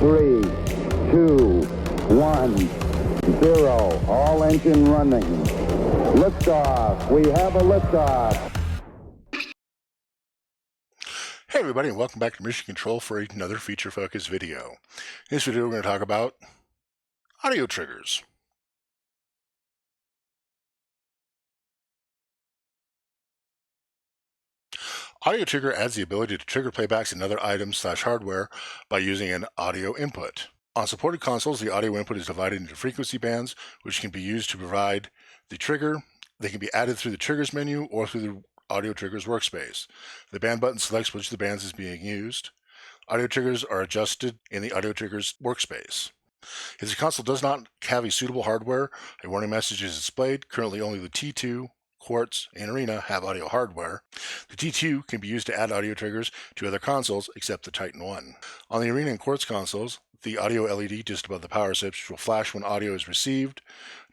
3, 2, 1, 0. All engine running. Liftoff. We have a liftoff. Hey everybody, and welcome back to Mission Control for another feature-focused video. In this video we're going to talk about audio triggers. Audio trigger adds the ability to trigger playbacks and other items/hardware by using an audio input. On supported consoles, the audio input is divided into frequency bands, which can be used to provide the trigger. They can be added through the triggers menu or through the audio triggers workspace. The band button selects which of the bands is being used. Audio triggers are adjusted in the audio triggers workspace. If the console does not have a suitable hardware, a warning message is displayed. Currently only the T2, Quartz, and Arena have audio hardware. The T2 can be used to add audio triggers to other consoles except the Titan 1. On the Arena and Quartz consoles, the audio LED just above the power switch will flash when audio is received.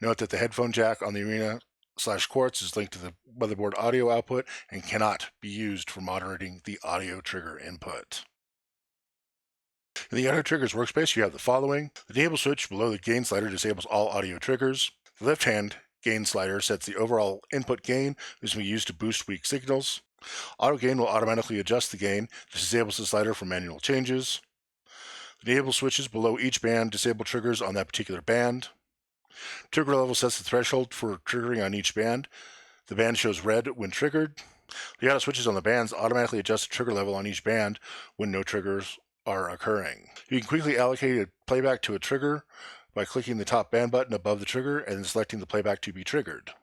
Note that the headphone jack on the Arena/Quartz is linked to the motherboard audio output and cannot be used for monitoring the audio trigger input. In the audio triggers workspace, you have the following. The enable switch below the gain slider disables all audio triggers. The left-hand gain slider sets the overall input gain, which can be used to boost weak signals. Auto gain will automatically adjust the gain. This disables the slider for manual changes. The enable switches below each band disable triggers on that particular band. Trigger level sets the threshold for triggering on each band. The band shows red when triggered. The auto switches on the bands automatically adjust the trigger level on each band when no triggers are occurring. You can quickly allocate a playback to a trigger by clicking the top band button above the trigger and then selecting the playback to be triggered.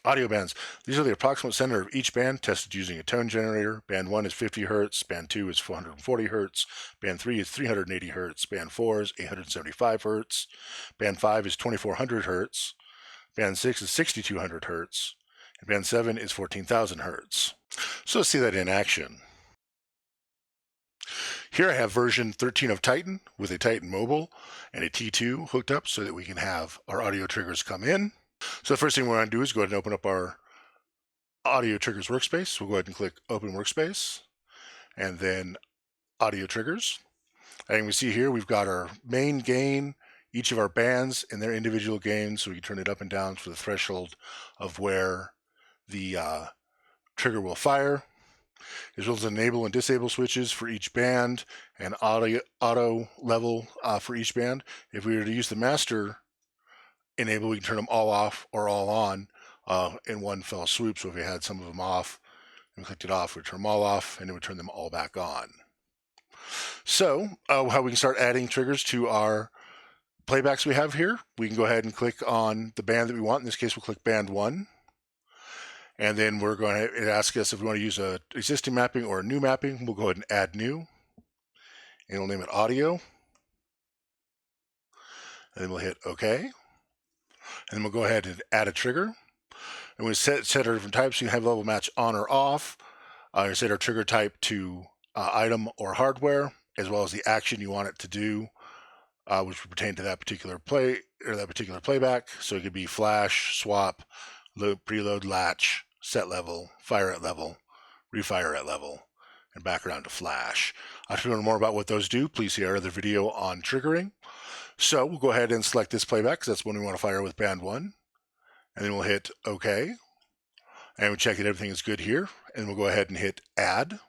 Audio bands. These are the approximate center of each band tested using a tone generator. Band 1 is 50 Hz, Band 2 is 440 Hz, Band 3 is 380 Hz, Band 4 is 875 Hz, Band 5 is 2400 Hz, Band 6 is 6200 Hz, and Band 7 is 14,000 Hz. So let's see that in action. Here I have version 13 of Titan with a Titan Mobile and a T2 hooked up so that we can have our audio triggers come in. So the first thing we're going to do is go ahead and open up our audio triggers workspace. We'll go ahead and click open workspace and then audio triggers. And we see here we've got our main gain, each of our bands and their individual gains, so we can turn it up and down for the threshold of where the trigger will fire, as well as enable and disable switches for each band and auto level for each band. If we were to use the master enable, we can turn them all off or all on in one fell swoop. So if we had some of them off and clicked it off, we'd turn them all off and it would turn them all back on. So how we can start adding triggers to our playbacks we have here, we can go ahead and click on the band that we want. In this case, we'll click band 1. And then we're going to ask us if we want to use an existing mapping or a new mapping. We'll go ahead and add new. And we'll name it audio. And then we'll hit OK. And then we'll go ahead and add a trigger. And we set our different types. So you can have level match on or off. You set our trigger type to item or hardware, as well as the action you want it to do, which would pertain to that particular play or that particular playback. So it could be flash, swap, load, preload, latch, set level, fire at level, refire at level, and back around to flash. If you want to know more about what those do, please see our other video on triggering. So we'll go ahead and select this playback because that's when we want to fire with band 1. And then we'll hit OK. And we'll check that everything is good here. And we'll go ahead and hit add.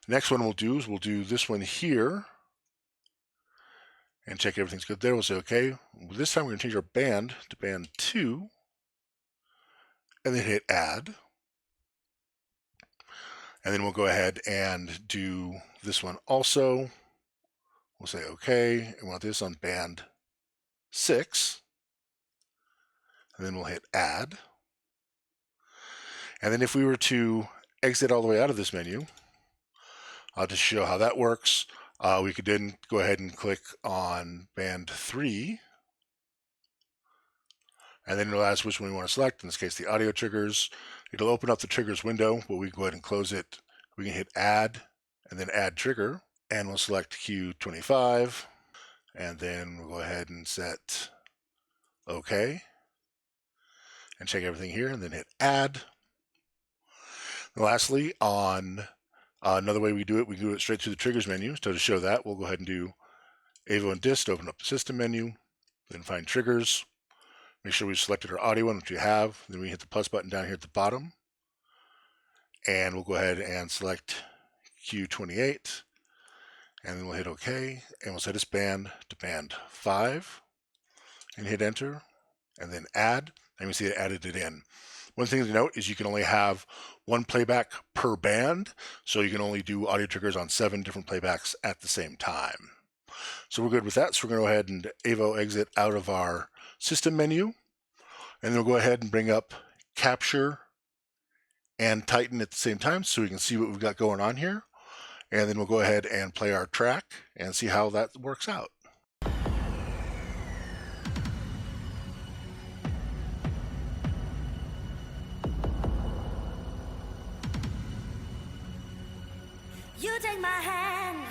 The next one we'll do is we'll do this one here and check everything's good there. We'll say OK. This time we're going to change our band to band 2. And then hit add. And then we'll go ahead and do this one also. We'll say OK, and we want this on band 6. And then we'll hit add. And then if we were to exit all the way out of this menu, I'll just show how that works. We could then go ahead and click on band 3. And then it'll ask which one we want to select. In this case, the audio triggers. It'll open up the triggers window, but we can go ahead and close it. We can hit add and then add trigger. And we'll select Q25. And then we'll go ahead and set OK. And check everything here and then hit add. And lastly, on Another way we do it straight through the triggers menu. So to show that, we'll go ahead and do Avo and Dist, open up the system menu, then find triggers. Make sure we've selected our audio one, which we have. Then we hit the plus button down here at the bottom. And we'll go ahead and select Q28. And then we'll hit OK. And we'll set its band to band 5. And hit enter. And then add. And we see it added it in. One thing to note is you can only have one playback per band. So you can only do audio triggers on 7 different playbacks at the same time. So we're good with that. So we're going to go ahead and Avo exit out of our system menu. And then we'll go ahead and bring up capture and tighten at the same time so we can see what we've got going on here. And then we'll go ahead and play our track and see how that works out. You take my hand,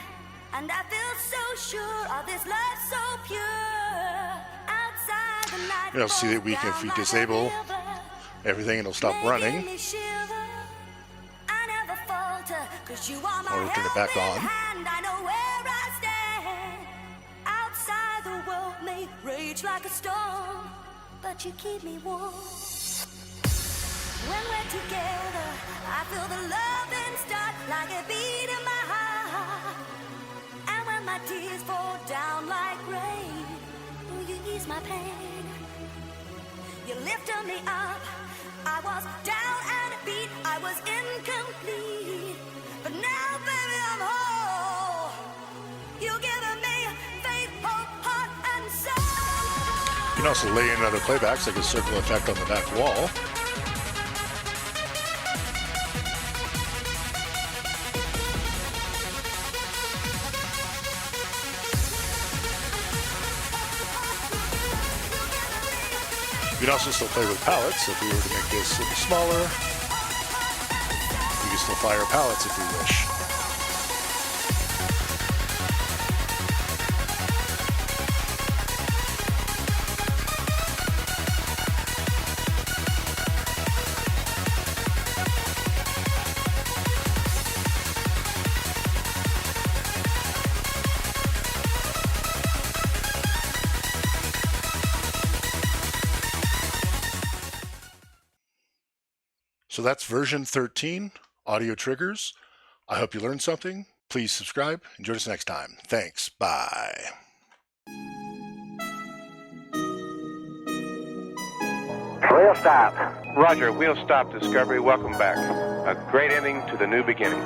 and I feel so sure of this love so pure. Outside the night, You'll see that if we disable everything, it'll stop running. Or we'll turn it back on. I know where I stand. Outside the world may rage like a storm, but you keep me warm. When we're together, I feel the love and start like a beat in my heart. And when my tears fall down like rain, you ease my pain. You lifted me up. I was down and beat. I was incomplete. But now, baby, I'm whole. You've given me faith, hope, heart, and soul. You can also lay in other playbacks like a circle effect on the back wall. You can also still play with palettes. If we were to make this a little smaller, we can still fire palettes if we wish. So that's version 13, audio triggers. I hope you learned something. Please subscribe and join us next time. Thanks. Bye. Wheel stop. Roger, wheel stop, Discovery. Welcome back. A great ending to the new beginning.